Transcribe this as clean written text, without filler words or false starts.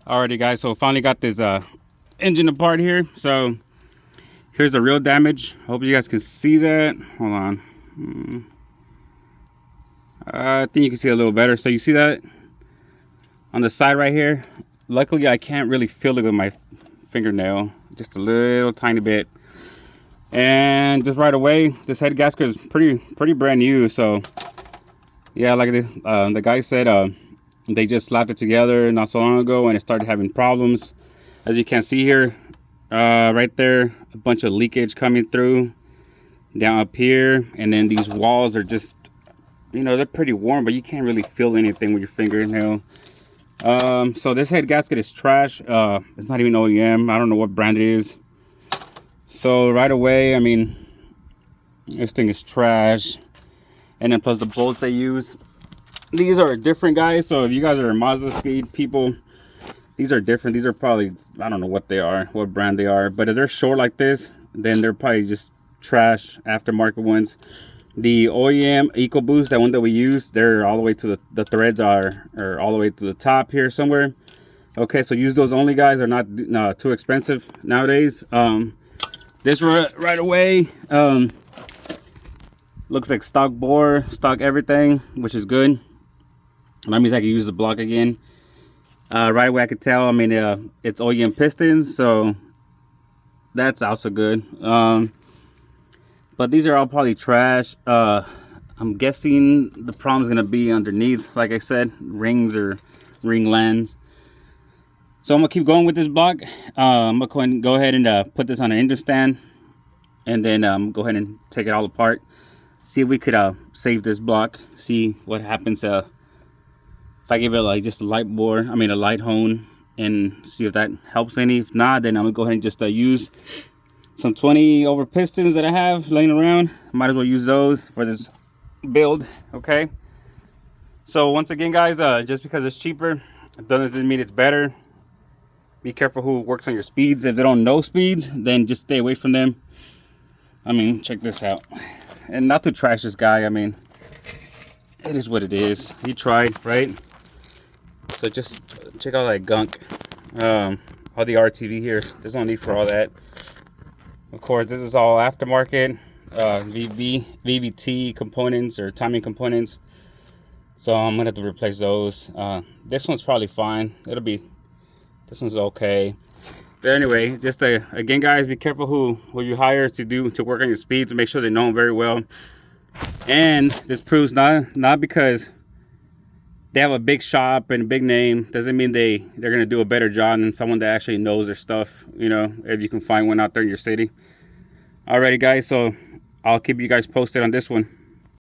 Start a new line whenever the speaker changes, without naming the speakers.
Alrighty guys, so finally got this engine apart here. So here's the real damage. Hope you guys can see that. Hold on. I think you can see it a little better. So you see that on the side right here? Luckily I can't really feel it with my fingernail, just a little tiny bit. And just right away, this head gasket is pretty brand new. So yeah, like the guy said, they just slapped it together not so long ago and it started having problems. As you can see here, right there, a bunch of leakage coming through down up here. And then these walls are just, you know, they're pretty warm, but you can't really feel anything with your fingernail. So this head gasket is trash. It's not even OEM. I don't know what brand it is. So right away, I mean, this thing is trash. And then plus the bolts they use, these are different, guys. So if you guys are Mazdaspeed people, these are different. These are probably, I don't know what they are, what brand they are, but if they're short like this, then they're probably just trash aftermarket ones. The OEM EcoBoost, that one that we use, they're all the way to the threads are all the way to the top here somewhere. Okay, so use those only, guys. Are not too expensive nowadays. This right away looks like stock bore, stock everything, which is good. That means I can use the block again. Right away I could tell, I mean, it's OEM pistons, so that's also good. But these are all probably trash. I'm guessing the problem is gonna be underneath, like I said, rings or ring lands. So I'm gonna keep going with this block. I'm gonna go ahead and put this on an engine stand, and then go ahead and take it all apart. See if we could save this block. See what happens if I give it like just a light bore, I mean a light hone, and see if that helps any. If not, then I'm gonna go ahead and just use some 20 over pistons that I have laying around. Might as well use those for this build. Okay, so once again, guys, just because it's cheaper doesn't mean it's better. Be careful who works on your speeds. If they don't know speeds, then just stay away from them. I mean, check this out. And not to trash this guy, I mean, it is what it is. He tried, right? So just check out that gunk. All the RTV here, there's no need for all that. Of course, this is all aftermarket VVT components or timing components. So I'm gonna have to replace those. This one's probably fine. This one's okay. But anyway, just again, guys, be careful who you hire to work on your speeds, and make sure they know them very well. And this proves not because they have a big shop and a big name doesn't mean they're gonna do a better job than someone that actually knows their stuff. You know, if you can find one out there in your city. Alrighty, guys, so I'll keep you guys posted on this one.